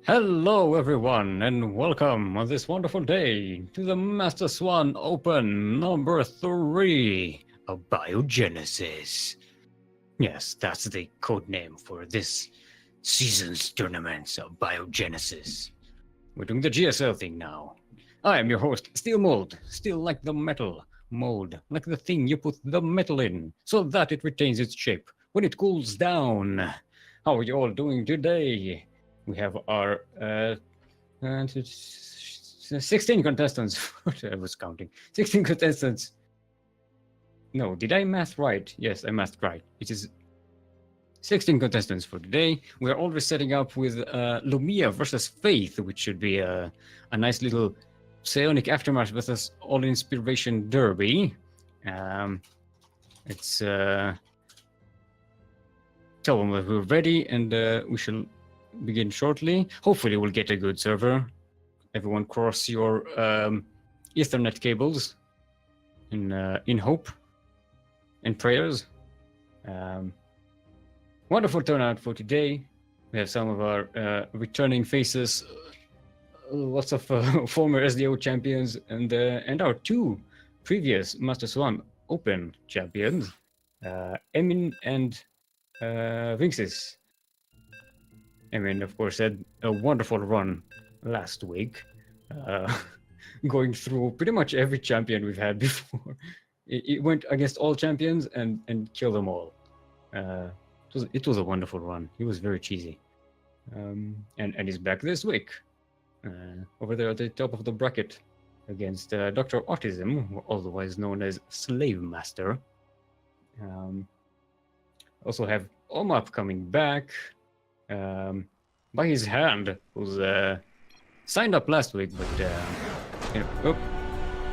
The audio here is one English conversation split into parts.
Hello, everyone, and welcome on this wonderful day to the Master Swan Open number 3 of Biogenesis. Yes, that's the code name for this season's tournaments of Biogenesis. We're doing the GSL thing now. I am your host, Steelmold, steel like the metal, mold like the thing you put the metal in, so that it retains its shape when it cools down. How are you all doing today? We have our 16 contestants. I was counting. 16 contestants. No, did I math right? Yes, I mathed right. It is 16 contestants for today. We are always setting up with Lumia versus Faith, which should be a nice little psionic aftermath versus all inspiration derby. It's tell them that we're ready, and we shall begin shortly. Hopefully, we'll get a good server. Everyone, cross your Ethernet cables in hope and prayers. Wonderful turnout for today. We have some of our returning faces, lots of former SDO champions, and our two previous Master Swan Open champions, Emin and Vinxis. Emin, of course, had a wonderful run last week, going through pretty much every champion we've had before. It went against all champions and killed them all. It was a wonderful run. He was very cheesy. And he's back this week, over there at the top of the bracket against Dr. Autism, otherwise known as Slave Master. Also have Omap coming back by his hand, who's signed up last week, but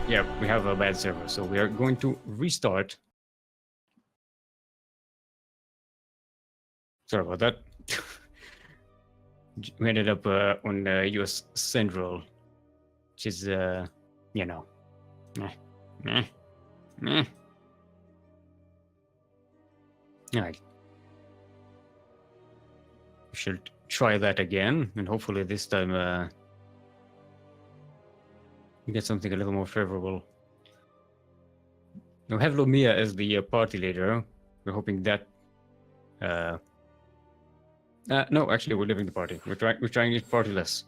yeah, we have a bad server, so we are going to restart. Sorry about that. We ended up on US Central, which is, you know, meh. Alright. We should try that again, and hopefully this time we get something a little more favorable. We have Lumia as the party leader. We're hoping that no, actually, we're leaving the party. We're trying it partyless.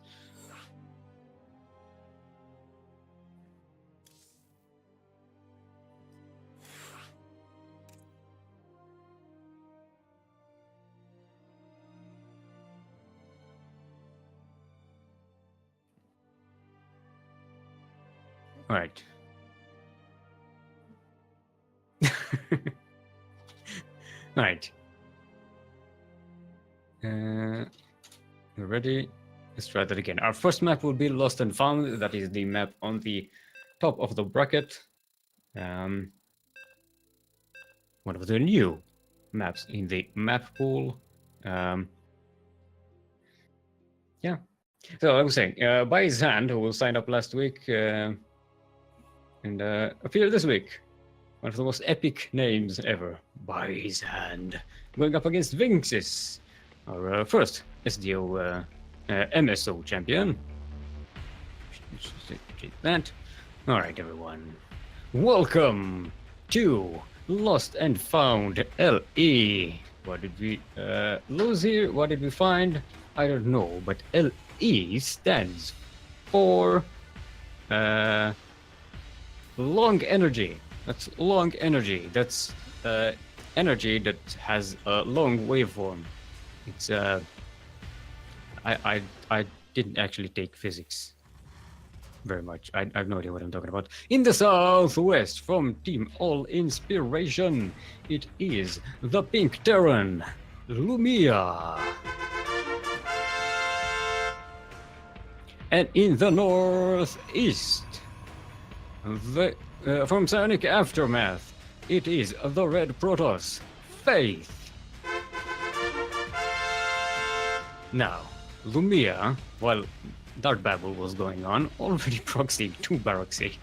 All right. All right. We're ready. Let's try that again. Our first map will be Lost and Found. That is the map on the top of the bracket. One of the new maps in the map pool. Yeah. So I was saying, by his hand, who will sign up last week and appear this week. One of the most epic names ever. By his hand. Going up against Vinxis, our first SDO MSO champion. That. All right, everyone. Welcome to Lost and Found LE. What did we lose here? What did we find? I don't know, but LE stands for long energy. That's long energy. That's energy that has a long waveform. It's I didn't actually take physics very much. I have no idea what I'm talking about. In the southwest, from Team All Inspiration, it is the Pink Terran, Lumia. And in the northeast, from Psionic Aftermath, it is the Red Protoss, Faith. Now, Lumia, while Dark Babel was going on, already proxied to Baroxy.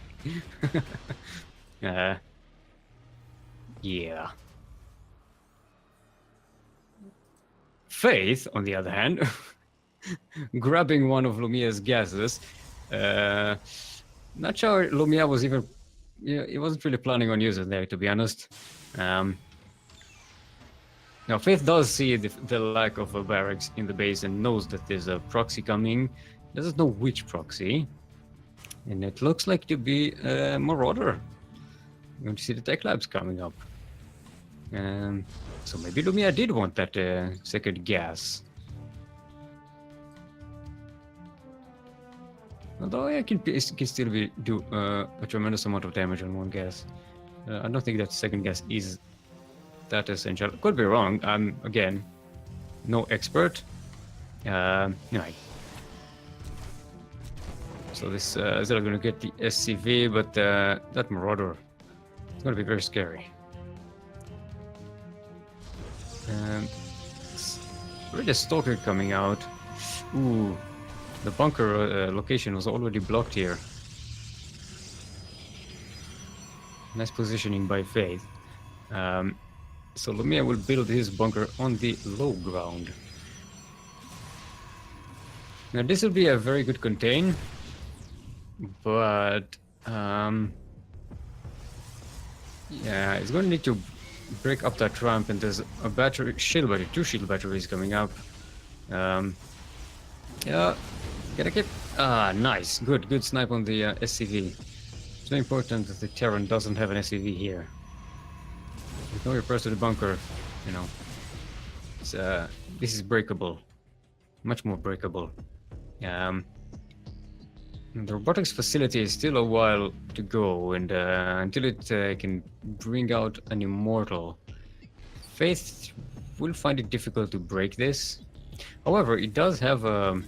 Yeah. Faith, on the other hand, grabbing one of Lumia's gases. Not sure Lumia was even... Yeah, he wasn't really planning on using there, to be honest. Now, Faith does see the lack of a barracks in the base and knows that there's a proxy coming. Doesn't know which proxy. And it looks like to be a Marauder. You're going to see the tech labs coming up. So maybe Lumia did want that second gas. Although it can still do a tremendous amount of damage on one gas. I don't think that second gas is that essential. Could be wrong. I'm, again, no expert. Anyway. So this is not going to get the SCV, but that Marauder is going to be very scary. Already a Stalker coming out. Ooh, the bunker location was already blocked here. Nice positioning by Faith. So Lumia will build his bunker on the low ground. Now this will be a very good contain, but yeah, it's going to need to break up that ramp, and there's a battery, shield battery, 2 shield batteries coming up. Yeah, gotta keep... nice, good snipe on the SCV. It's very important that the Terran doesn't have an SCV here. With no repairs to the bunker, you know, it's, this is breakable, much more breakable. The robotics facility is still a while to go, and until it can bring out an immortal, Faith will find it difficult to break this. However, it does have a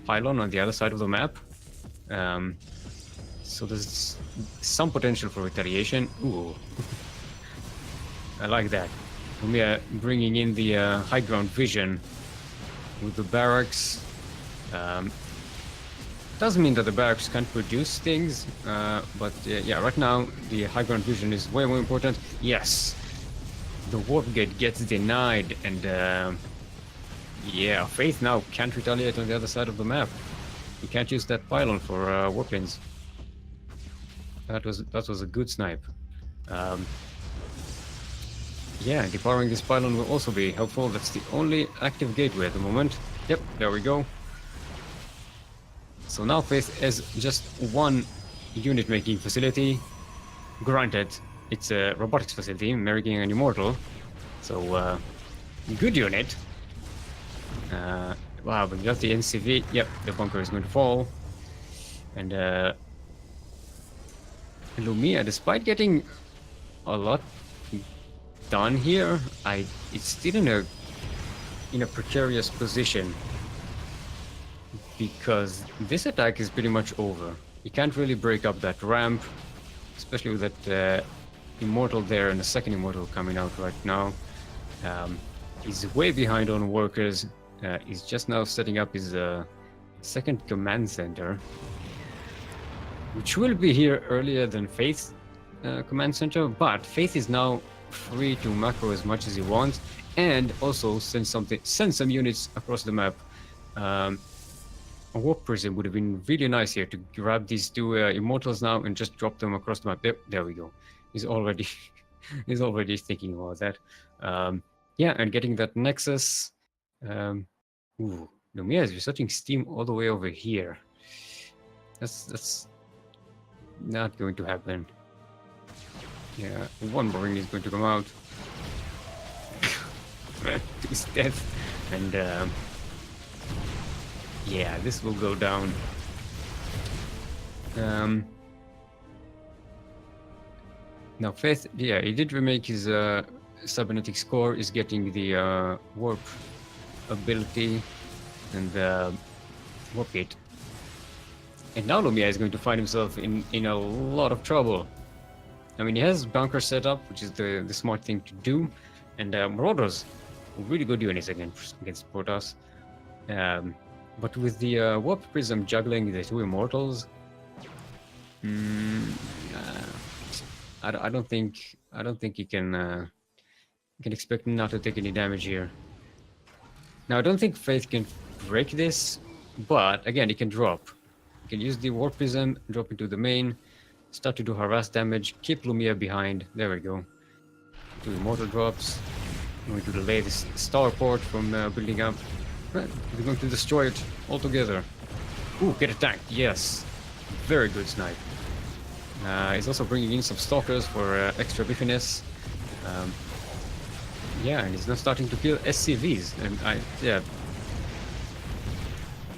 pylon on the other side of the map, so there's some potential for retaliation. Ooh. I like that. Lumia bringing in the high ground vision with the barracks. Doesn't mean that the barracks can't produce things, but yeah, right now the high ground vision is way more important. Yes, the warp gate gets denied, and yeah, Faith now can't retaliate on the other side of the map. He can't use that pylon for warplanes. That was a good snipe. Yeah, depowering this pylon will also be helpful. That's the only active gateway at the moment. Yep, there we go. So now Faith has just one unit making facility. Granted, it's a robotics facility, making an immortal. So, good unit. Wow, we got the NCV. Yep, the bunker is going to fall. And Lumia, despite getting a lot done here, it's still in a precarious position, because this attack is pretty much over. You can't really break up that ramp, especially with that immortal there and the second immortal coming out right now. He's way behind on workers. He's just now setting up his second command center, which will be here earlier than Faith's command center, but Faith is now free to macro as much as he wants, and also send some units across the map. A warp prism would have been really nice here to grab these 2 immortals now and just drop them across the map. There we go. He's already he's already thinking about that. Yeah, and getting that nexus. Ooh, Lumia is researching steam all the way over here. That's not going to happen. Yeah, one marine is going to come out to his death, and yeah, this will go down. Now Faith, yeah, he did remake his cybernetics core, is getting the warp ability and the warp gate. And now Lumia is going to find himself in a lot of trouble. I mean, he has bunker set up, which is the smart thing to do, and Marauders, really good units against Protoss. But with the warp prism juggling the 2 immortals, I don't think he can expect not to take any damage here. Now I don't think Faith can break this but again, it can drop. You can use the Warp Prism, drop into the main, start to do harass damage, keep Lumia behind. There we go. Do mortar drops. Going to delay this starport from building up. We're going to destroy it altogether. Ooh, get attacked. Yes. Very good snipe. He's also bringing in some stalkers for extra biffiness. Yeah, and he's now starting to kill SCVs. And yeah.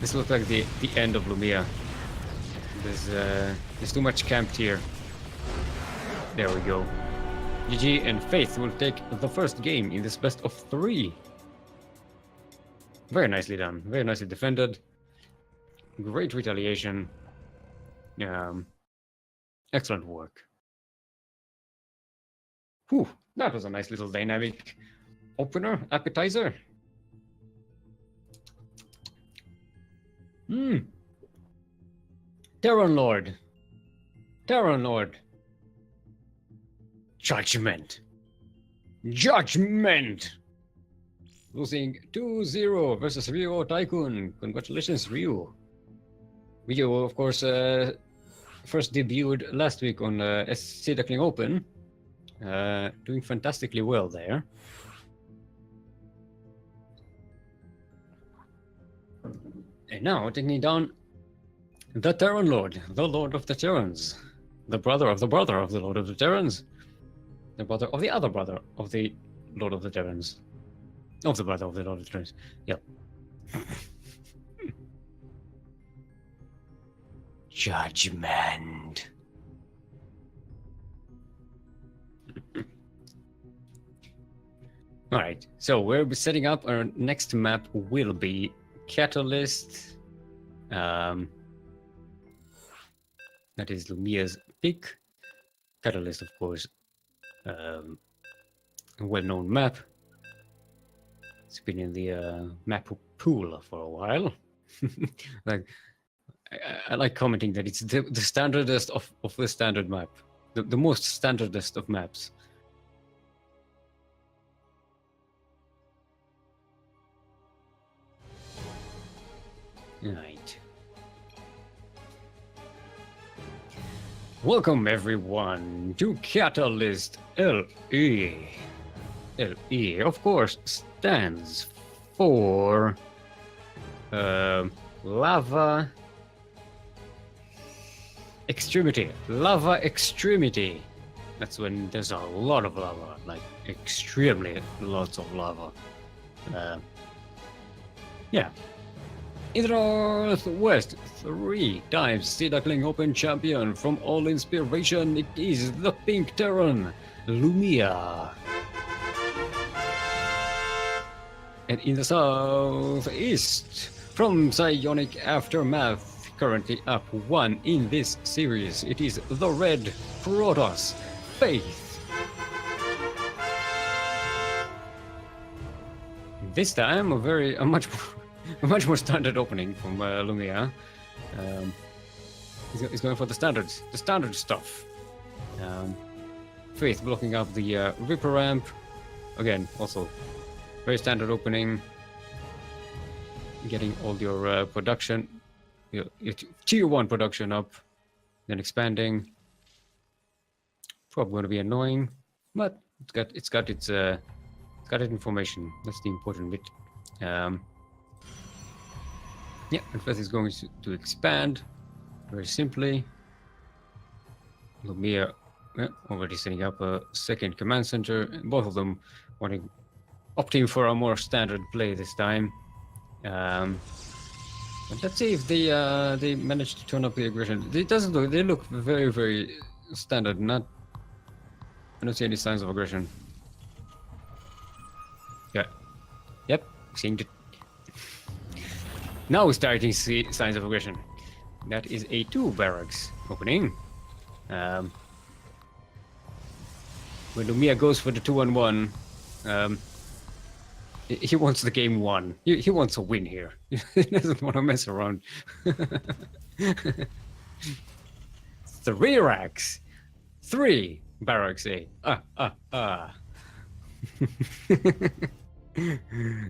This looks like the end of Lumia. There's too much camped here. There we go. GG, and Faith will take the first game in this best of 3. Very nicely done. Very nicely defended. Great retaliation. Excellent work. Whew, that was a nice little dynamic opener, appetizer. Terran Lord. Terran Lord. Judgment. Judgment! Losing 2-0 versus Ryu Tycoon. Congratulations, Ryu. Ryu, of course, first debuted last week on SC Duckling Open. Doing fantastically well there. And now taking down the Terran Lord, the Lord of the Terrans. The brother of the Lord of the Terrans. The brother of the other brother of the Lord of the Terrans. Of the brother of the Lord of the Terrans. Yep. Judgment. Alright, so we're setting up our next map will be Catalyst. That is Lumia's pick. Catalyst, of course. A well-known map. It's been in the map pool for a while. Like, I like commenting that it's the standardest of the standard map. The most standardest of maps. Right. Welcome everyone to Catalyst LE. LE, of course, stands for Lava Extremity. Lava Extremity. That's when there's a lot of lava, like extremely lots of lava. Yeah. In the Northwest, 3 times SC Duckling Open champion from All Inspiration, it is the Pink Terran, Lumia. And in the Southeast, from Psionic Aftermath, currently up 1 in this series, it is the Red Protoss, Faith. This time, a much more standard opening from Lumia. He's going for the standard stuff. Faith blocking up the Reaper ramp. Again, also very standard opening. Getting all your production, your tier 1 production up, then expanding. Probably going to be annoying, but it's got its information. That's the important bit. Yeah, and Faith is going to expand very simply. Lumia already setting up a second command center, both of them opting for a more standard play this time. But let's see if they manage to turn up the aggression. It doesn't look. They look very, very standard. I don't see any signs of aggression. Yeah. Yep. Seeing it. Now we're starting to see signs of aggression. That is a 2 barracks opening. When Lumia goes for the 2-on-1, he wants the game won. He wants a win here. He doesn't want to mess around. 3 racks. 3 barracks, eh?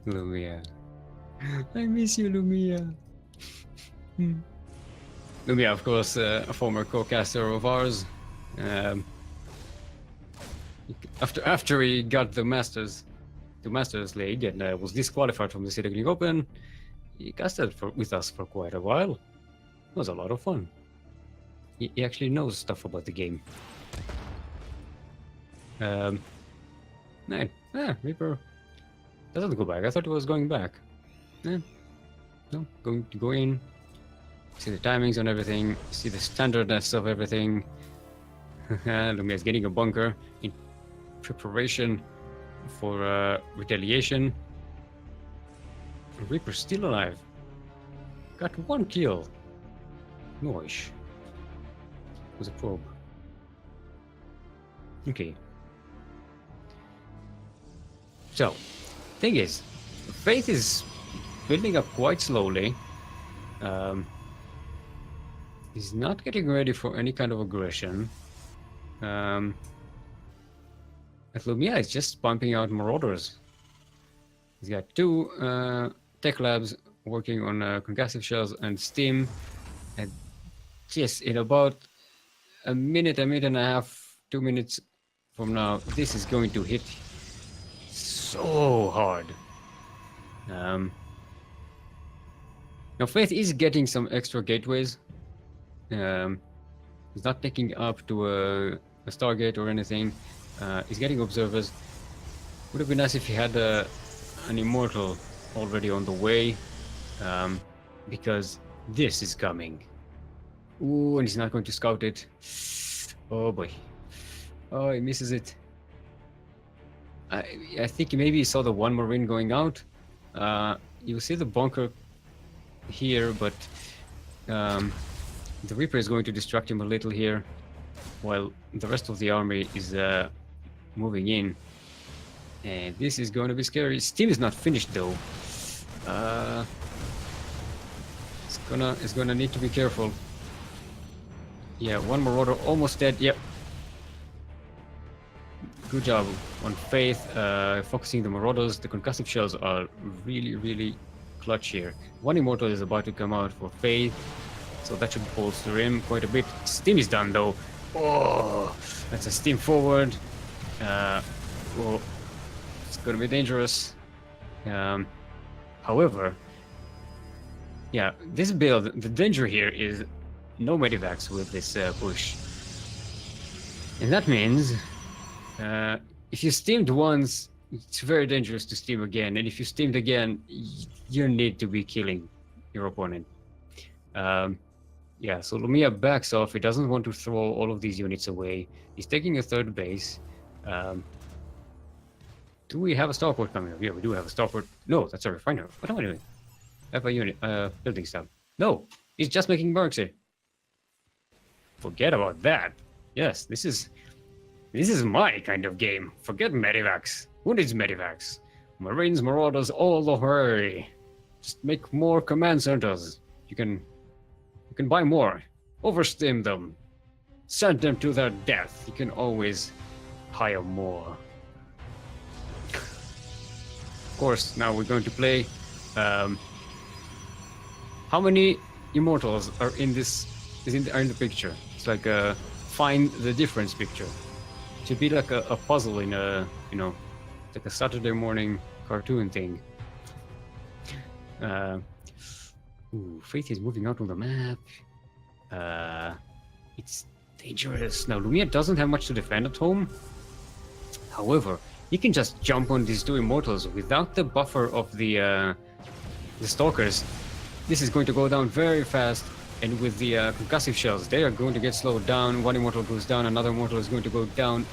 Lumia. I miss you, Lumia. Lumia, of course, a former co-caster of ours. After he got the Masters League and was disqualified from the Ducklings Open, he casted with us for quite a while. It was a lot of fun. He actually knows stuff about the game. Reaper doesn't go back. I thought it was going back. No, going to go in. See the timings on everything. See the standardness of everything. Lumia is getting a bunker in preparation for retaliation. Reaper's still alive. Got 1 kill. Noish. It was a probe. Okay. So, thing is, Faith is building up quite slowly. He's not getting ready for any kind of aggression. But Lumia is just pumping out Marauders. He's got 2 tech labs working on concussive shells and steam. And just in about a minute and a half, 2 minutes from now, this is going to hit so hard. Now Faith is getting some extra gateways. He's not taking up to a Stargate or anything. He's getting observers. Would have been nice if he had an Immortal already on the way, because this is coming. Ooh, and he's not going to scout it. Oh boy. Oh, he misses it. I think maybe he saw the 1 Marine going out. You'll see the bunker here, but the Reaper is going to distract him a little here, while the rest of the army is moving in. And this is going to be scary. Steam is not finished though. It's gonna need to be careful. Yeah, 1 Marauder almost dead. Yep. Good job on Faith, focusing the Marauders. The concussive shells are really clutch here. 1 Immortal is about to come out for Faith, so that should bolster him quite a bit. Steam is done though. Oh, that's a steam forward. Oh, it's gonna be dangerous. However, yeah, this build, the danger here is no medivacs with this push. And that means if you steamed once, it's very dangerous to steam again. And if you steamed again, you need to be killing your opponent. Yeah, so Lumia backs off. He doesn't want to throw all of these units away. He's taking a 3rd base. Do we have a starport coming up? Yeah, we do have a starport. No, that's a refiner. What am I doing? I have a unit, building stuff. No, he's just making barracks here. Forget about that. Yes, this is my kind of game. Forget medivacs. Who needs medivacs? Marines, Marauders, all the way. Just make more command centers. You can buy more. Oversteam them. Send them to their death. You can always hire more. Of course, now we're going to play. How many Immortals are in this? Are in the picture? It's like a find the difference picture. It should be like a puzzle in a, you know, like a Saturday morning cartoon thing. Ooh, Faith is moving out on the map. It's dangerous. Now, Lumia doesn't have much to defend at home. However, he can just jump on these 2 Immortals without the buffer of the Stalkers. This is going to go down very fast, and with the concussive shells, they are going to get slowed down. 1 Immortal goes down, another Immortal is going to go down.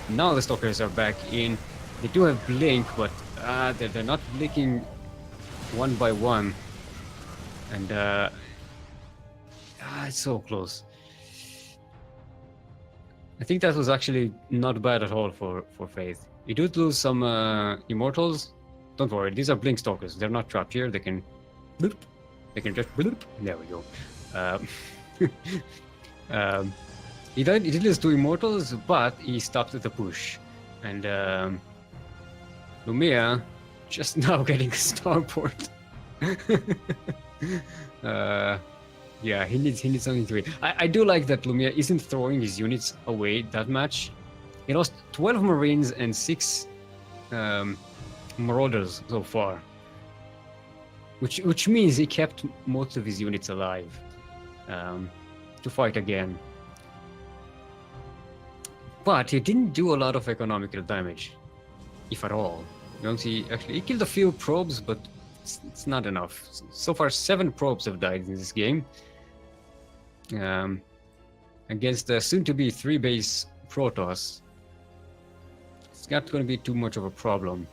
Now the Stalkers are back in. They do have Blink, but they're not blinking 1 by 1. And it's so close. I think that was actually not bad at all for Faith. You do lose some Immortals. Don't worry, these are Blink Stalkers. They're not trapped here. They can bloop. They can just bloop. There we go. He did lose 2 Immortals, but he stopped at the push. And Lumia just now getting a starport. Yeah, he needs something to eat. I do like that Lumia isn't throwing his units away that much. He lost 12 Marines and 6 Marauders so far, which means he kept most of his units alive to fight again. But he didn't do a lot of economical damage, if at all. You don't see, actually, he killed a few probes, but it's not enough. So far, 7 probes have died in this game. Against the soon-to-be 3-base Protoss, it's not going to be too much of a problem.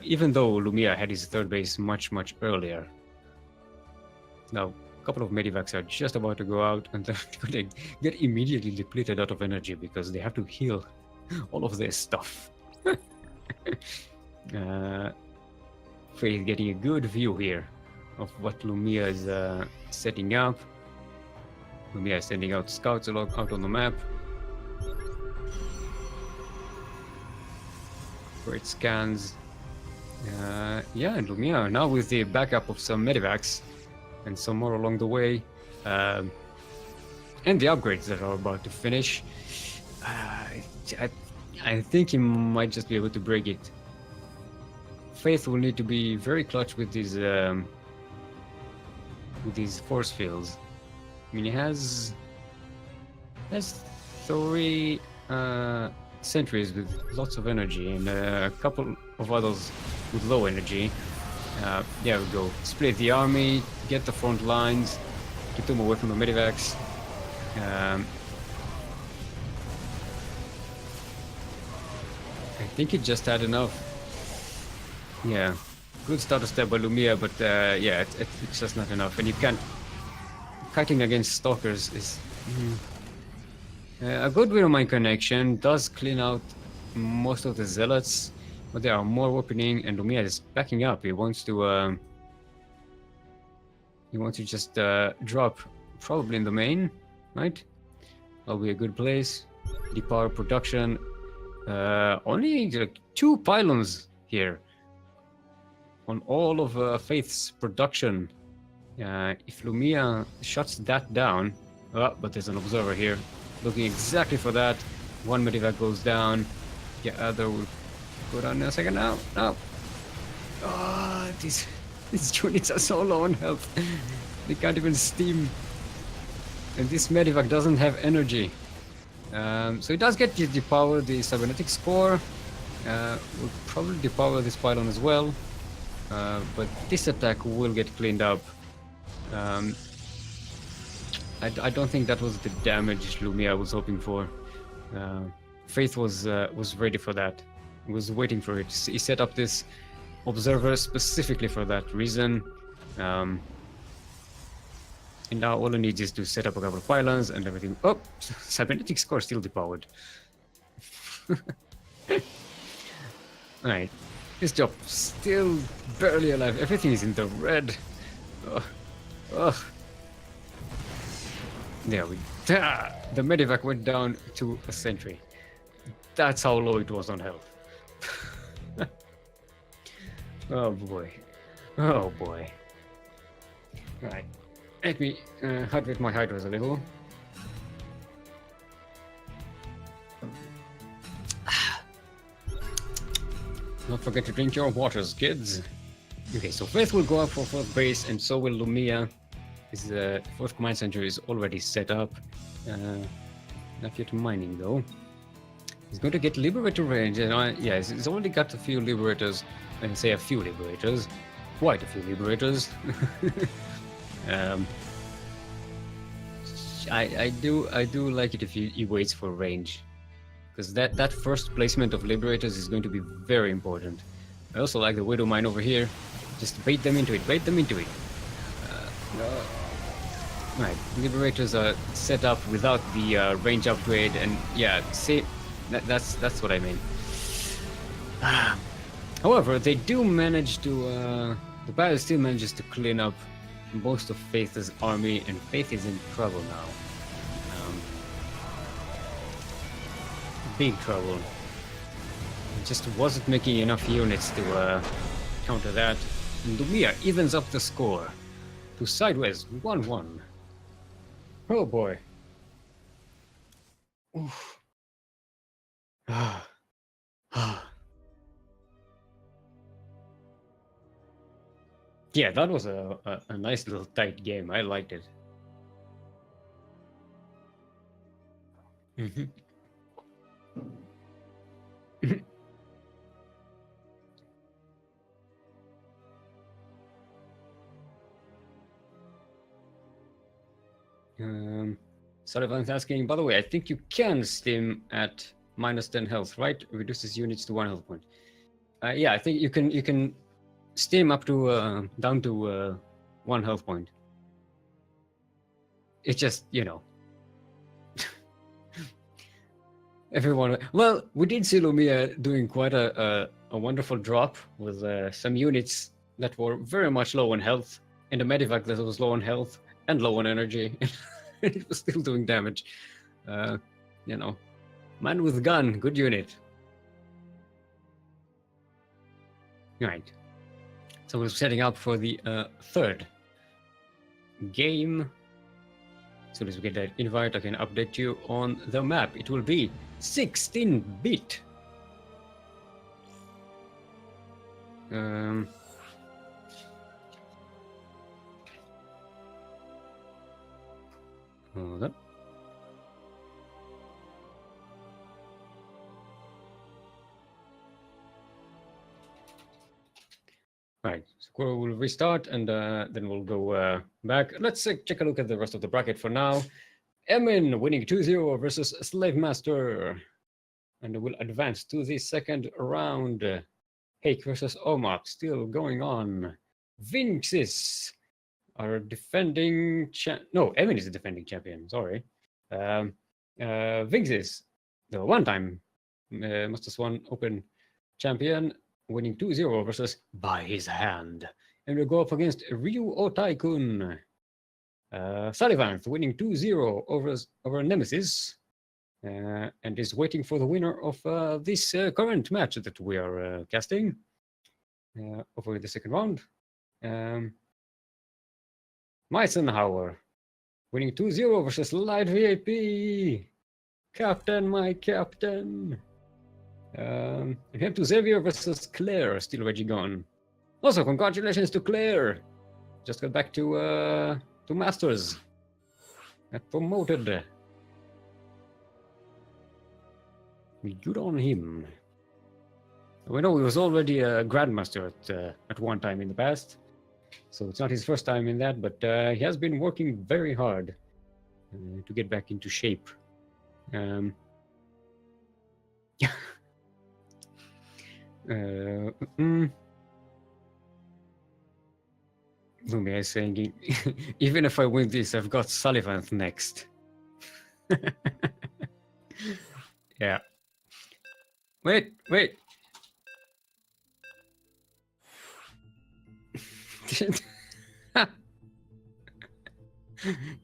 Even though Lumia had his 3rd base much earlier. Now, a couple of Medivacs are just about to go out, and they're going to get immediately depleted out of energy because they have to heal all of their stuff. Faith getting a good view here of what Lumia is setting up. Lumia is sending out scouts out on the map. Great scans. Yeah, and Lumia now with the backup of some Medivacs and some more along the way, and the upgrades that are about to finish. I think he might just be able to break it. Faith will need to be very clutch with these force fields. I mean, he has 3 sentries with lots of energy and a couple of others with low energy. There we go. Split the army, get the front lines, keep them away from the Medivacs. I think it just had enough. Yeah, good starter step by Lumia, but yeah, it's just not enough. And you can't. Fighting against stalkers is a good Widowmine connection. Does clean out most of the zealots, but there are more opening, and Lumia is backing up. He wants to just drop probably in the main, right? That'll be a good place. Depower production. Only like 2 pylons here on all of Faith's production. If Lumia shuts that down, but there's an observer here looking exactly for that. 1 Medivac goes down. The other will go down in a second. Now. Oh, these units are so low on health. They can't even steam. And this Medivac doesn't have energy. So it does get to depower the cybernetics core. Will probably depower this pylon as well. But this attack will get cleaned up. I don't think that was the damage Lumia was hoping for. Faith was ready for that. He was waiting for it. He set up this observer specifically for that reason. And now all he needs is to set up a couple of pylons and everything. Oh, cybernetics core still depowered. Alright, this job still barely alive. Everything is in the red. Ugh. There we go. The Medivac went down to a sentry. That's how low it was on health. Oh boy. Oh boy. Right. Let me hydrate my hydras a little. Don't forget to drink your waters, kids. Okay, so Faith will go up for 4th base, and so will Lumia. His 4th command center is already set up. Not yet mining though. He's going to get Liberator range, and yeah, he's already got a few Liberators. And say a few Liberators, quite a few Liberators. I do like it if he waits for range, because that first placement of Liberators is going to be very important. I also like the Widowmine over here. Just bait them into it. Right, Liberators are set up without the range upgrade, and yeah, see, that's what I mean. However, they do manage to. The battle still manages to clean up most of Faith's army, and Faith is in trouble now. Big trouble. It just wasn't making enough units to counter that. And Lumia evens up the score. to sideways 1-1. Oh boy. Oof. Yeah, that was a nice little tight game. I liked it. Mm-hmm. Sullivan's asking, by the way, I think you can steam at minus 10 health, right? Reduces units to 1 health point. Yeah, I think you can steam up to down to 1 health point. It's just, you know. Everyone. Well, we did see Lumia doing quite a wonderful drop with some units that were very much low on health, and a medivac that was low on health and low on energy. It was still doing damage. You know, man with gun, good unit. Right. So we're setting up for the third game. As soon as we get that invite, I can update you on the map. It will be 16-bit. Hold on. Right, so we'll restart and then we'll go back. Let's check a look at the rest of the bracket for now. Emin winning 2-0 versus Slave Master. And we'll advance to the second round. Hake versus Omap still going on. Vinxis are defending no, Emin is the defending champion, sorry. Vinxis, the one-time Master Swan Open champion, winning 2-0 versus By His Hand. And we'll go up against Ryu Otaikun. Sullivan winning 2-0 over Nemesis. And is waiting for the winner of this current match that we are casting over the second round. Meisenhower winning 2-0 versus Light VIP. Captain, my captain. We have to Xavier versus Claire, still Regigon. Also, congratulations to Claire. Just got back to Masters. Got promoted. Good on him. We know he was already a Grandmaster at one time in the past. So it's not his first time in that, but he has been working very hard to get back into shape. Lumia is saying, even if I win this, I've got Sullivan next. Yeah. Wait.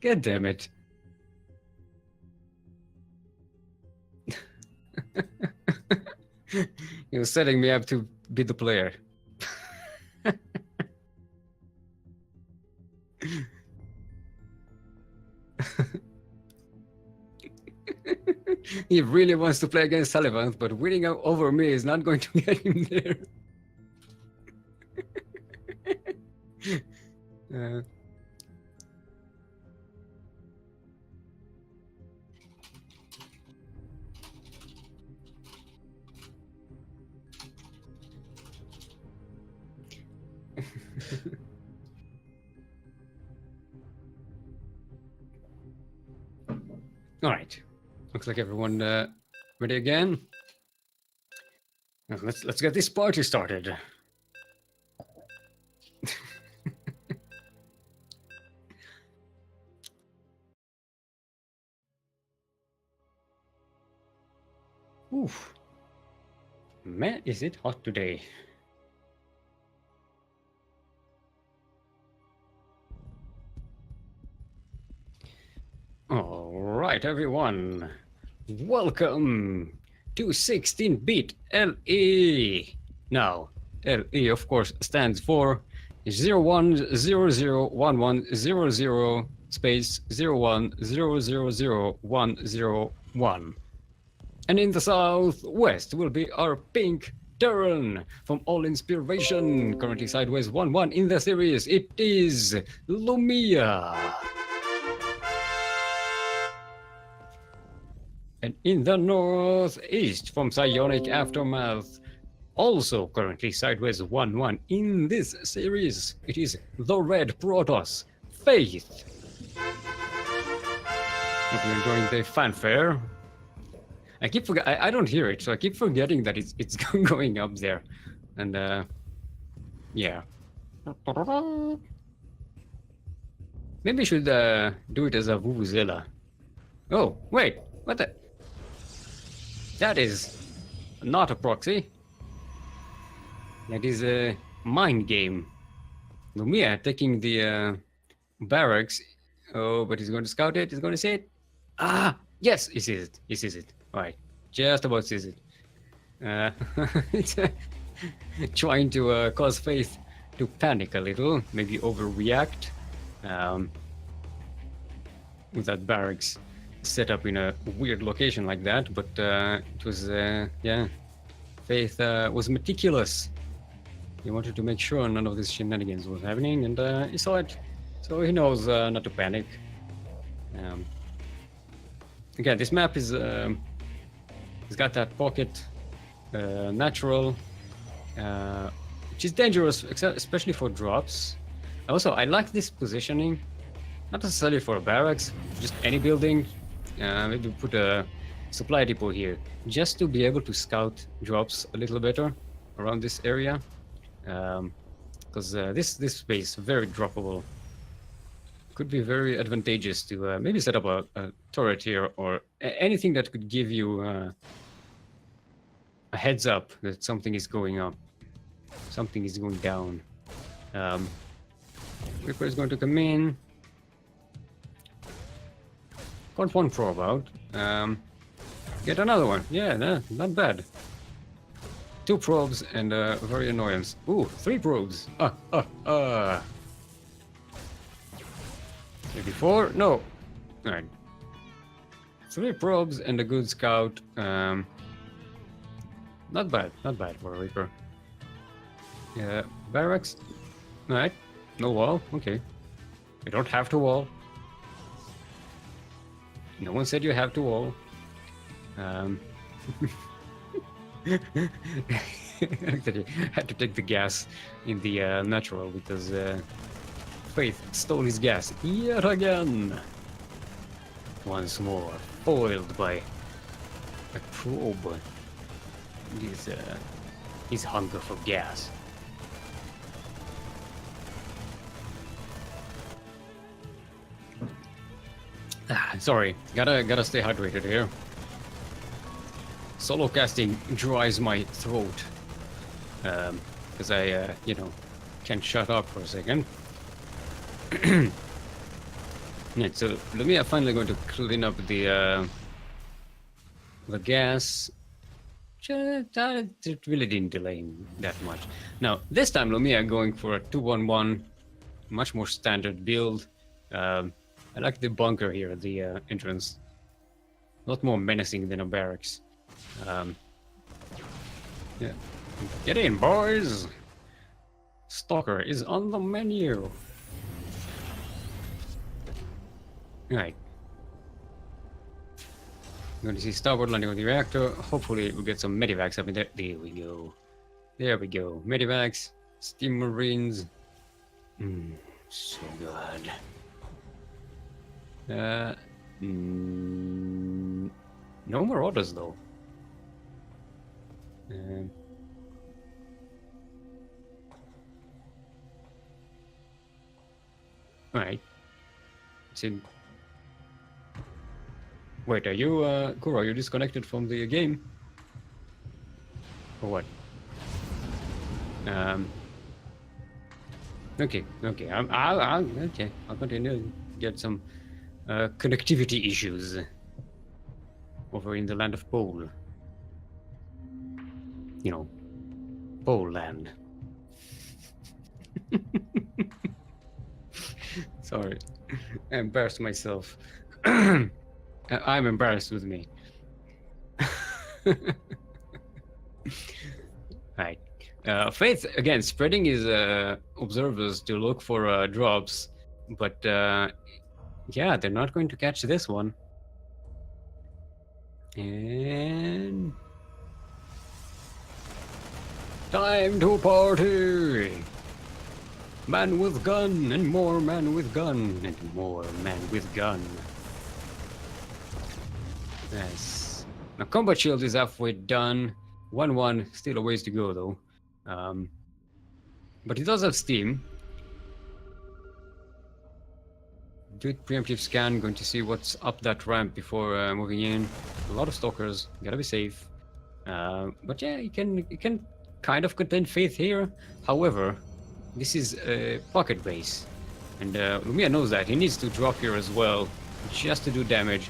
God damn it. He was setting me up to be the player. He really wants to play against Sullivan, but winning over me is not going to get him there. All right. Looks like everyone ready again. Now, let's get this party started. Oof. Man, is it hot today? All right, everyone. Welcome to 16-bit LE. Now, LE, of course, stands for 01001100 space 01000101. And in the southwest will be our pink Terran from All Inspiration, currently sideways 1-1 in the series. It is Lumia. And in the northeast from Psionic Aftermath, also currently sideways 1-1 in this series, it is the Red Protoss, Faith. Hope you're enjoying the fanfare. I don't hear it, so I keep forgetting that it's going up there. And yeah. Maybe I should do it as a Vuvuzela. Oh, wait, what the? That is not a proxy. That is a mind game. Lumia taking the barracks. Oh, but he's going to scout it. He's going to see it. Ah, yes, he sees it. He sees it. All right, just about sees it. It's trying to cause Faith to panic a little, maybe overreact. With that barracks set up in a weird location like that, but it was yeah. Faith was meticulous. He wanted to make sure none of these shenanigans was happening, and he saw it, so he knows not to panic. Again, this map is it's got that pocket natural, which is dangerous, especially for drops. Also, I like this positioning, not necessarily for a barracks, just any building. Maybe put a supply depot here, just to be able to scout drops a little better around this area. Because this space very droppable, could be very advantageous to maybe set up a turret here or anything that could give you a heads up that something is going up, something is going down. Reaper is going to come in. Got one probe out. Get another one. Yeah, not bad. 2 probes and very annoyance. Ooh, 3 probes. Maybe 4? No. Alright. 3 probes and a good scout. Not bad for a Reaper. Yeah, barracks. Alright. No wall. Okay. You don't have to wall. No one said you have to wall. Actually, had to take the gas in the natural because Faith stole his gas yet again. Once more, foiled by a probe. His hunger for gas. Sorry, gotta stay hydrated here. Solo casting dries my throat, because I, can't shut up for a second. Right, so Lumia finally going to clean up the gas. It really didn't delay that much. Now this time Lumia going for a 2-1-1, much more standard build. I like the bunker here at the entrance. A lot more menacing than a barracks. Yeah. Get in, boys! Stalker is on the menu. Right. I'm going to see starboard landing on the reactor. Hopefully we'll get some medivacs up in there. There we go. There we go. Medivacs, steam marines. So good. No more orders though. Alright. Wait, are you, Kuro, are you disconnected from the game? Or what? Okay. I'll continue. Get some connectivity issues over in the land of Pole. You know, Pole land. Sorry, I embarrassed myself. I'm embarrassed with me. Right. Faith again spreading his observers to look for drops, but yeah, they're not going to catch this one. And time to party! Man with gun, and more man with gun, and more man with gun. Yes. Now combat shield is halfway done. 1-1, still a ways to go though. But he does have steam. Do it preemptive scan, going to see what's up that ramp before moving in. A lot of stalkers, gotta be safe. But yeah, you can kind of contain Faith here. However, this is a pocket base, and Lumia knows that. He needs to drop here as well, just to do damage.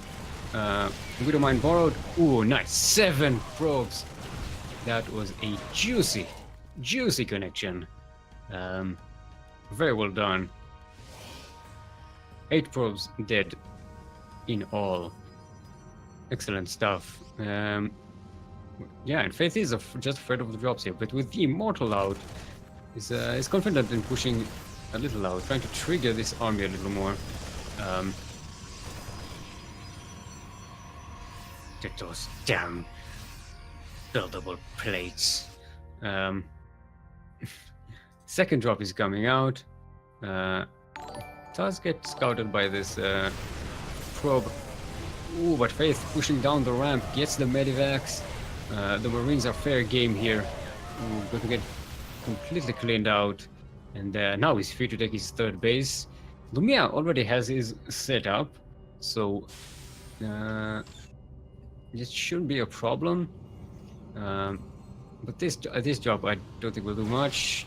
Widowmine borrowed. Ooh, nice. 7 probes. That was a juicy connection. Very well done. 8 probes dead in all. Excellent stuff. Yeah, and Faith is just afraid of the drops here, but with the Immortal out, is confident in pushing a little out, trying to trigger this army a little more. Get those damn buildable plates. Second drop is coming out. Does get scouted by this probe. Ooh, but Faith pushing down the ramp, gets the medivacs. The Marines are fair game here. Ooh, going to get completely cleaned out. And now he's free to take his third base. Lumia already has his setup, so this shouldn't be a problem. But this job I don't think will do much.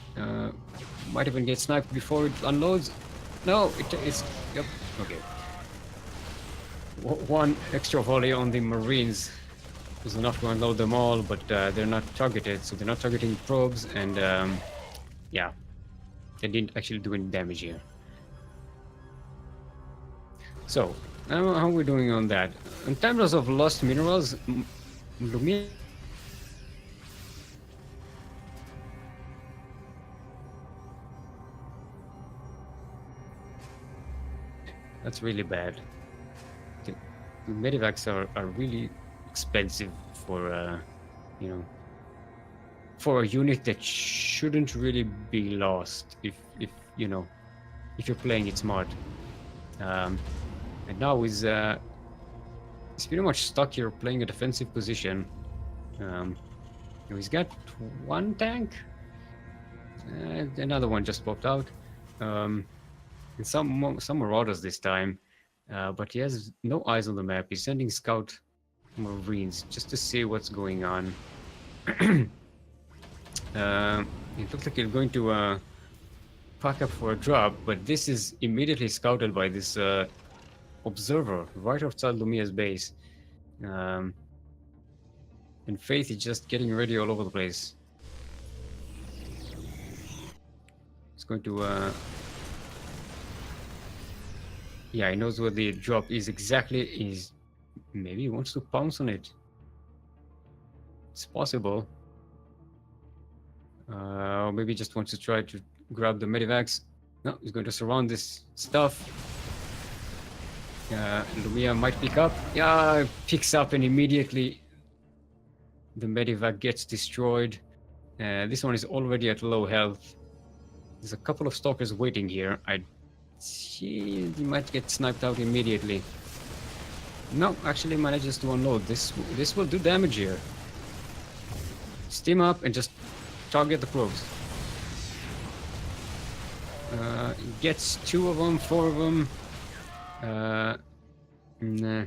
Might even get sniped before it unloads. No, it's yep. Okay. One extra volley on the Marines is enough to unload them all, but they're not targeted, so they're not targeting probes, and yeah, they didn't actually do any damage here. So, how are we doing on that? In terms of lost minerals, Lumia. That's really bad. The medivacs are really expensive for you know, for a unit that shouldn't really be lost if you know, if you're playing it smart. And now he's pretty much stuck here playing a defensive position. He's got one tank. Another one just popped out. And some marauders this time. But he has no eyes on the map. He's sending scout Marines just to see what's going on. It looks like he's going to pack up for a drop, but this is immediately scouted by this observer right outside Lumia's base. And Faith is just getting ready all over the place. It's going to yeah, he knows where the drop is exactly. Maybe he wants to pounce on it. It's possible. Or maybe he just wants to try to grab the medivacs. No, he's going to surround this stuff. Lumia might pick up. Yeah, picks up, and immediately the medivac gets destroyed. This one is already at low health. There's a couple of stalkers waiting here. He might get sniped out immediately. No, actually manages to unload. This will do damage here. Steam up and just target the probes. Gets 2 of them, 4 of them. Nah.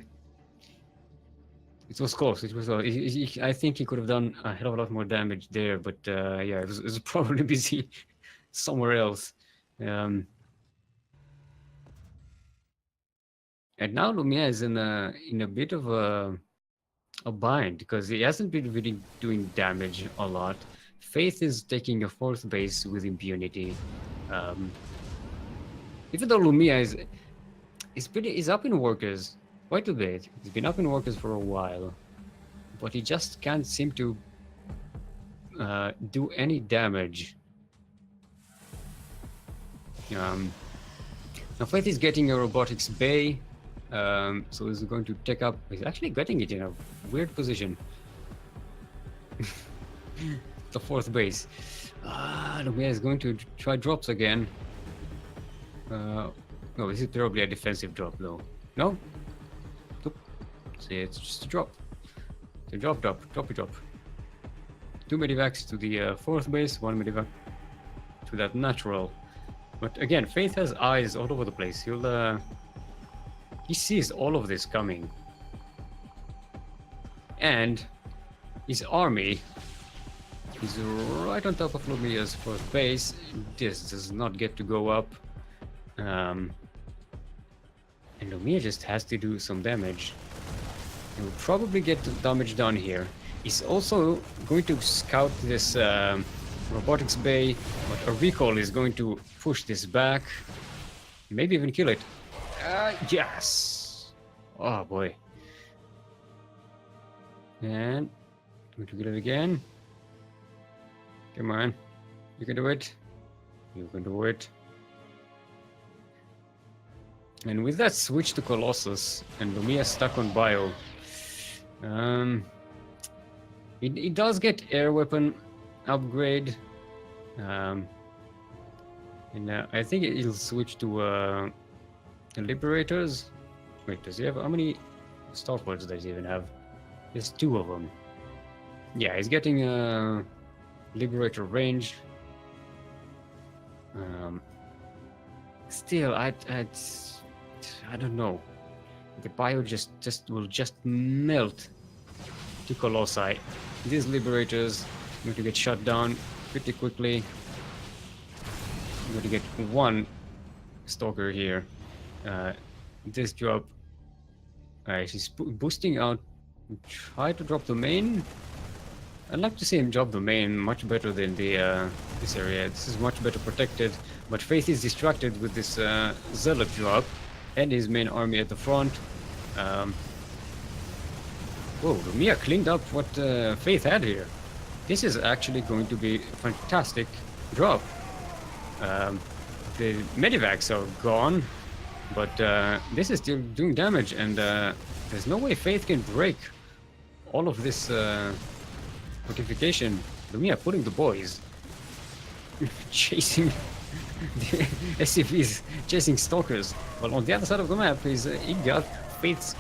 It was close. It was. I think he could have done a hell of a lot more damage there, but yeah, it was probably busy somewhere else. And now Lumia is in a bit of a bind because he hasn't been really doing damage a lot. Faith is taking a 4th base with impunity. Even though Lumia is up in workers quite a bit. He's been up in workers for a while, but he just can't seem to do any damage. Now Faith is getting a robotics bay, so he's going to take up. He's actually getting it in a weird position. The fourth base. Lumia is going to try drops again. No, this is probably a defensive drop though. No? See, it's just a drop. It's a drop. 2 medivacs to the fourth base, 1 medivac to that natural. But again, Faith has eyes all over the place. He sees all of this coming. And his army is right on top of Lumia's fourth base. This does not get to go up. And Lumia just has to do some damage. He will probably get the damage done here. He's also going to scout this robotics bay, but a recall is going to push this back. Maybe even kill it. Yes! Oh boy. And going to kill it again. Come on. You can do it. You can do it. And with that switch to Colossus and Lumia stuck on Bio, it does get air weapon upgrade, and I think it'll switch to the Liberators. Wait, does he have how many Starports does he even have? There's 2 of them. Yeah, he's getting Liberator range. Still, I don't know. The Bio will just melt to Colossi. These Liberators are going to get shut down pretty quickly. I'm going to get 1 Stalker here. This drop. She's boosting out. Try to drop the main. I'd like to see him drop the main much better than the this area. This is much better protected. But Faith is distracted with this Zealot drop and his main army at the front. Whoa, Lumia cleaned up what Faith had here. This is actually going to be a fantastic drop. The medivacs are gone, but this is still doing damage, and there's no way Faith can break all of this fortification. Lumia putting the boys chasing the SCVs, chasing stalkers. Well, on the other side of the map is he got Faith's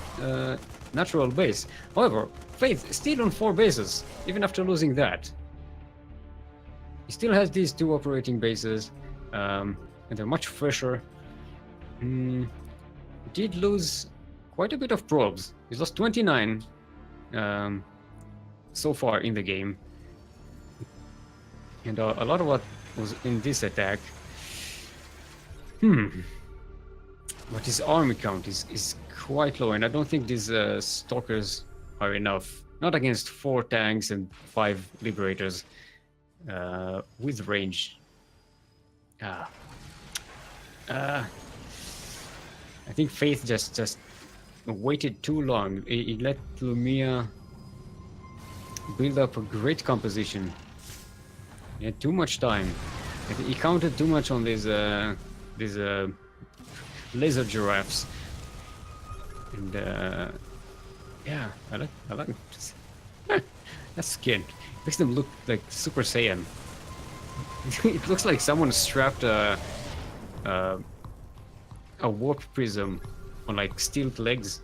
natural base. However, Faith still on 4 bases, even after losing that. He still has these 2 operating bases, and they're much fresher. Did lose quite a bit of probes. He's lost 29 so far in the game. And a lot of what was in this attack. But his army count is quite low, and I don't think these stalkers are enough. Not against 4 tanks and 5 liberators with range. I think Faith just waited too long. He let Lumia build up a great composition. He had too much time. He counted too much on these laser giraffes. And yeah, I like that skin. Makes them look like Super Saiyan. It looks like someone strapped a warp prism on like steel legs.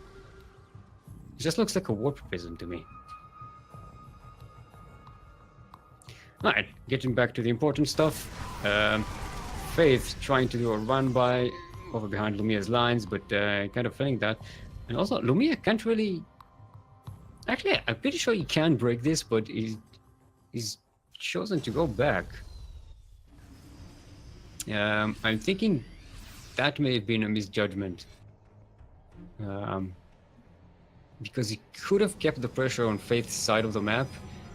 It just looks like a warp prism to me. Alright, getting back to the important stuff. Faith trying to do a run by over behind Lumia's lines, but kind of failing that. And also, Lumia can't really... Actually, I'm pretty sure he can break this, but he's chosen to go back. I'm thinking that may have been a misjudgment. Because he could have kept the pressure on Faith's side of the map,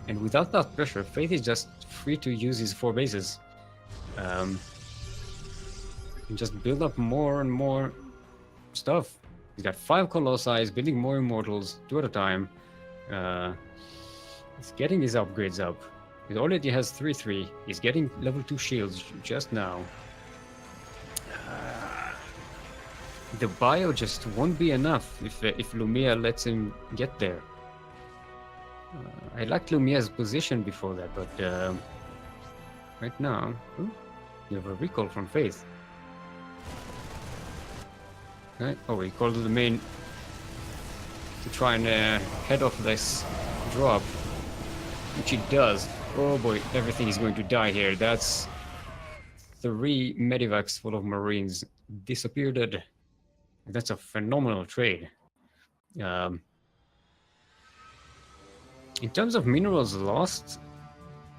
and without that pressure, Faith is just free to use his 4 bases. and just build up more and more stuff. He's got 5 Colossi, he's building more Immortals, 2 at a time. He's getting his upgrades up. He already has 3-3. He's getting level 2 shields just now. The bio just won't be enough if Lumia lets him get there. I liked Lumia's position before that, but right now, you have a recall from Faith. Right. Oh, he called the main to try and head off this drop, which he does. Oh boy, everything is going to die here. That's 3 medivacs full of Marines disappeared. That's a phenomenal trade. In terms of minerals lost,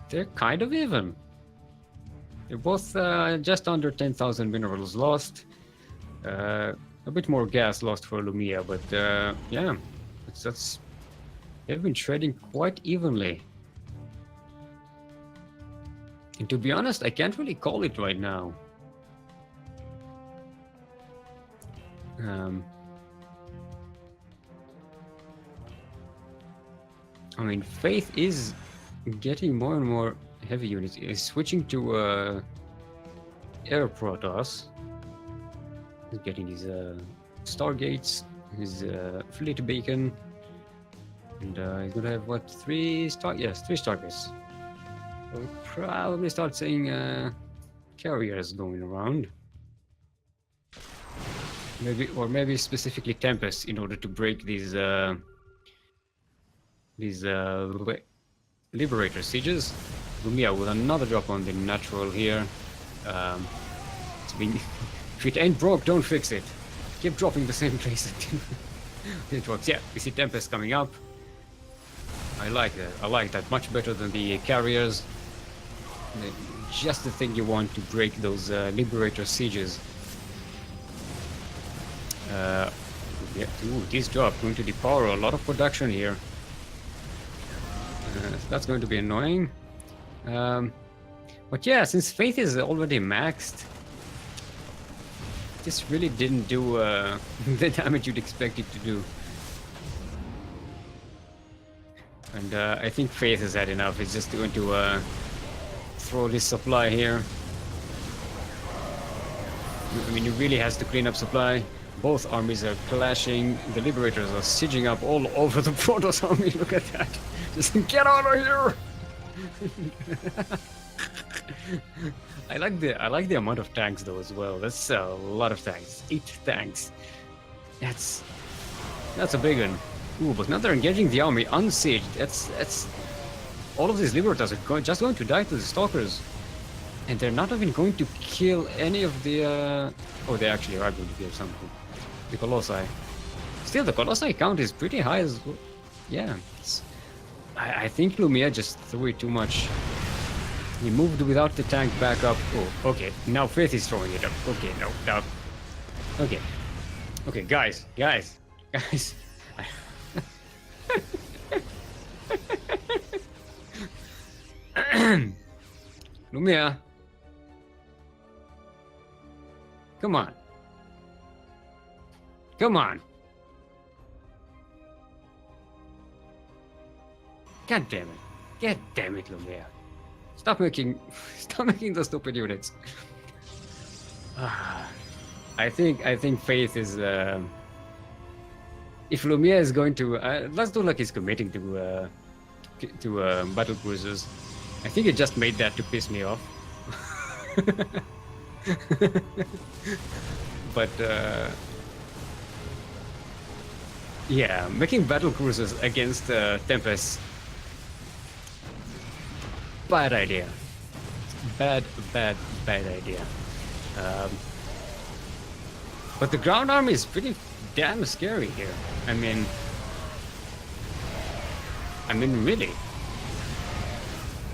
they're kind of even. They're both just under 10,000 minerals lost. A bit more gas lost for Lumia, but yeah, they've been trading quite evenly. And to be honest, I can't really call it right now. I mean, Faith is getting more and more heavy units. He's switching to Air Protoss. He's getting his Stargates, his Fleet Beacon, and he's gonna have what, 3 Stargates. We'll probably start seeing carriers going around. Maybe specifically Tempest in order to break these Liberator sieges. Lumia with another drop on the natural here. If it ain't broke, don't fix it. Keep dropping the same place. It works. Yeah, we see Tempest coming up. I like that. I like that much better than the carriers. Just the thing you want to break those Liberator sieges. Yeah, ooh, this drop going to depower a lot of production here. That's going to be annoying. But yeah, since Faith is already maxed, this really didn't do the damage you'd expect it to do. And I think Faith has had enough. It's just going to throw this supply here. I mean, he really has to clean up supply. Both armies are clashing. The Liberators are sieging up all over the Protoss army. Look at that. Just get out of here! I like the amount of tanks though as well. That's a lot of tanks. 8 tanks. That's a big one. Ooh, but now they're engaging the army unsieged. That's all of these Liberators are just going to die to the Stalkers. And they're not even going to kill any of the oh, they actually are going to kill something. The Colossi. Still, the Colossi count is pretty high as well. Yeah. I think Lumia just threw it too much. He moved without the tank back up. Oh, okay. Now Faith is throwing it up. Okay, no. Okay. Okay, guys. Lumia. Come on. God damn it, Lumia. Stop making those stupid units. I think Faith is if Lumia is going to let's do like he's committing to battle cruisers. I think he just made that to piss me off. But yeah, making battle cruisers against Tempest, bad idea. Bad idea. But the ground army is pretty damn scary here. I mean, really.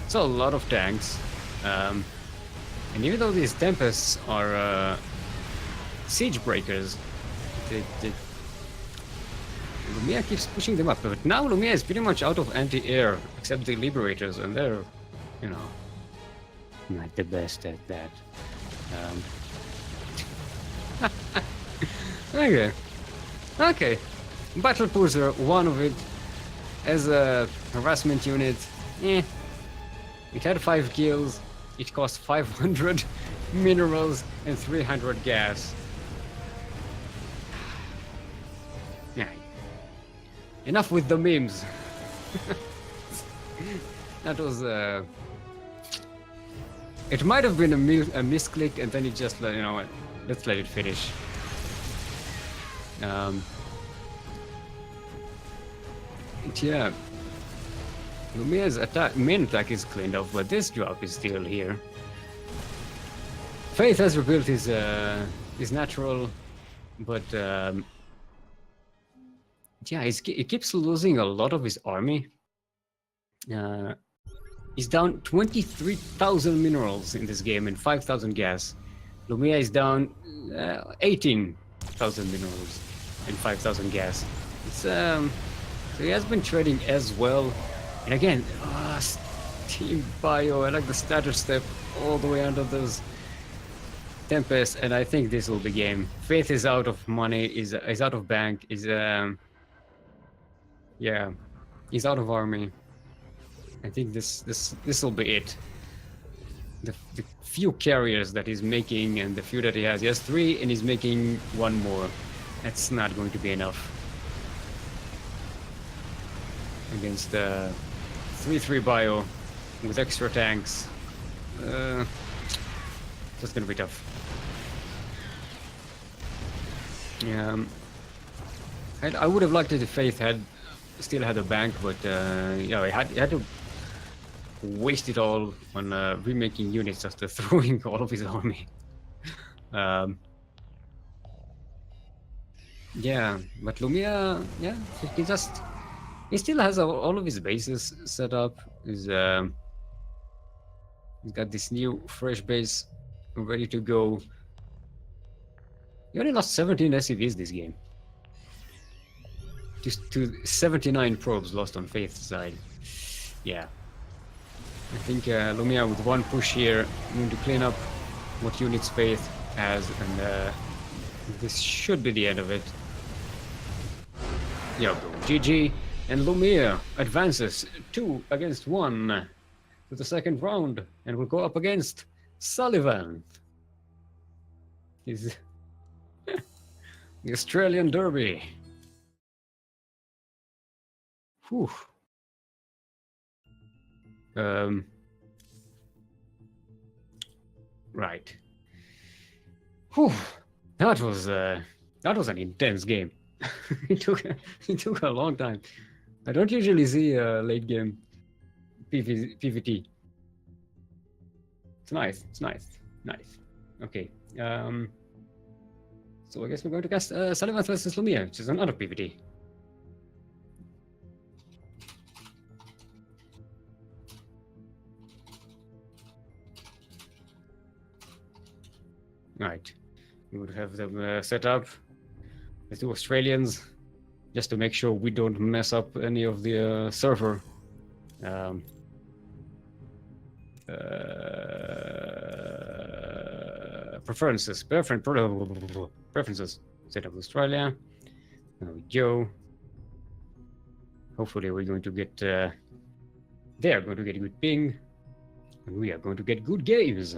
It's a lot of tanks. And even though these Tempests are siege breakers, Lumia keeps pushing them up. But now Lumia is pretty much out of anti-air, except the Liberators, and they're, you know, not the best at that. Okay. Okay. Battle Pulsar, one of it, as a harassment unit. Eh. It had 5 kills. It cost 500 minerals and 300 gas. Yeah. Enough with the memes. That was it might have been a misclick, and then it just, you know what, let's let it finish. Yeah, Lumia's main attack is cleaned up, but this drop is still here. Faith has rebuilt his natural, but yeah, he keeps losing a lot of his army. He's down 23,000 minerals in this game and 5,000 gas. Lumia is down 18,000 minerals and 5,000 gas. It's so he has been trading as well. And again, Team Bio, I like the starter step all the way under those Tempest, and I think this will be game. Faith is out of money, is out of bank, yeah, he's out of army. I think this will be it. The few carriers that he's making and the few that he has 3, and he's making 1 more. That's not going to be enough against the 3/3 bio with extra tanks. That's gonna be tough. Yeah, I would have liked it if Faith still had a bank, but yeah, he had to waste it all on remaking units after throwing all of his army. Yeah, but Lumia, yeah, he still has all of his bases set up. He's got this new fresh base ready to go. He only lost 17 SCVs this game. Just to 79 probes lost on Faith's side. Yeah. I think Lumia with 1 push here, going to clean up what units Faith has, and this should be the end of it. Yeah, go. GG. And Lumia advances 2 against 1 to the second round, and will go up against Sullivan. He's the Australian Derby. Whew. Right. Whew. That was an intense game. it took a long time. I don't usually see a late game PvT. It's nice. Okay. So I guess we're going to cast Sullivan versus Lumia, which is another PvT. Right. We would have them set up. Let's do Australians, just to make sure we don't mess up any of the server. Preferences. Preferences. Set up Australia. There we go. Hopefully we're going to get... they are going to get a good ping. And we are going to get good games.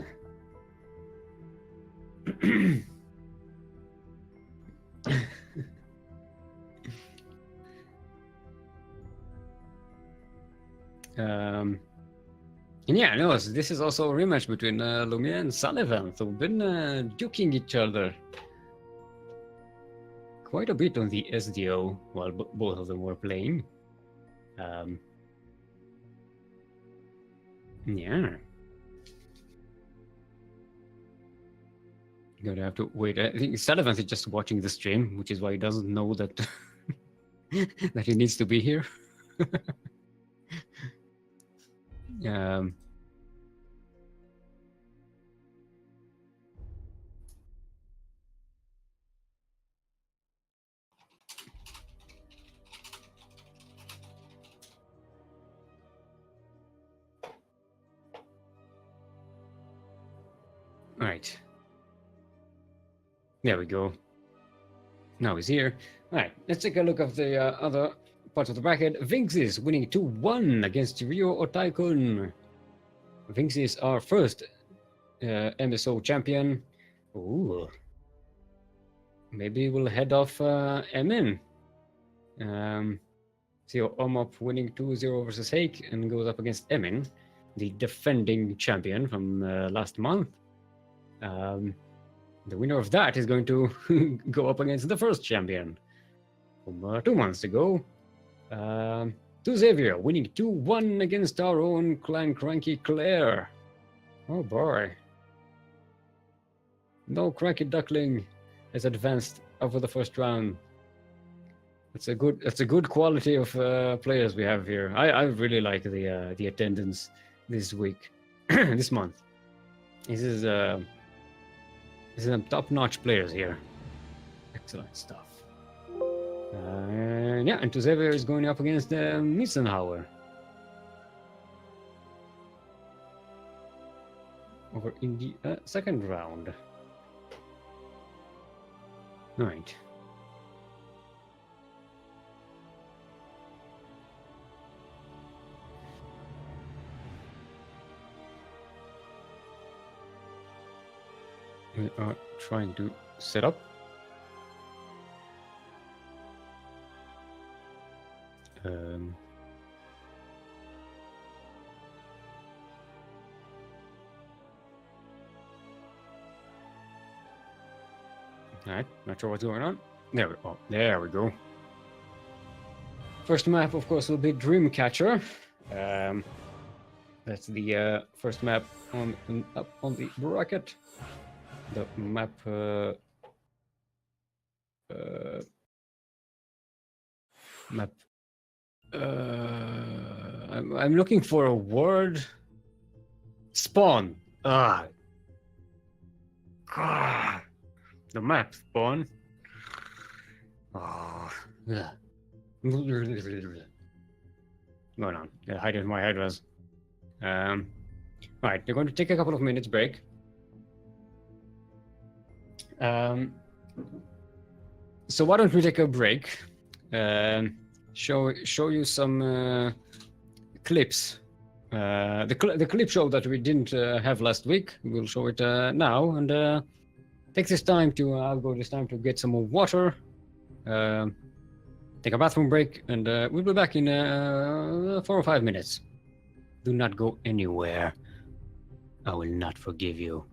And yeah, no, this is also a rematch between Lumia and Sullivan. So we've been duking each other quite a bit on the SDO while both of them were playing. Yeah. You're gonna have to wait. I think Sullivan is just watching the stream, which is why he doesn't know that that he needs to be here. Right. There we go. Now he's here. All right, let's take a look at the other parts of the bracket. Vinx is winning 2-1 against Rio Otaikun. Vinx is our first MSO champion. Ooh. Maybe we'll head off MN. So Omop winning 2-0 versus Hake and goes up against Emin, the defending champion from last month. The winner of that is going to go up against the first champion from 2 months ago. To Xavier, winning 2-1 against our own CranKy Claire. Oh boy. No CranKy Duckling has advanced over the first round. That's a good quality of players we have here. I really like the attendance this week, this month. This is some top-notch players here. Excellent stuff. Yeah, and Xavier is going up against Missenhauer. Over in the second round. All right. We are trying to set up. Alright, not sure what's going on. There we go. First map, of course, will be Dreamcatcher. That's the first map up on the bracket. The map I'm looking for a word. Spawn. The map spawn. Yeah. Going on. Yeah, hiding in my head was. Alright, they're going to take a couple of minutes break. So why don't we take a break? Show you some clips. The clip show that we didn't have last week. We'll show it now, and take this time to I'll go this time to get some more water. Take a bathroom break, and we'll be back in 4 or 5 minutes. Do not go anywhere. I will not forgive you.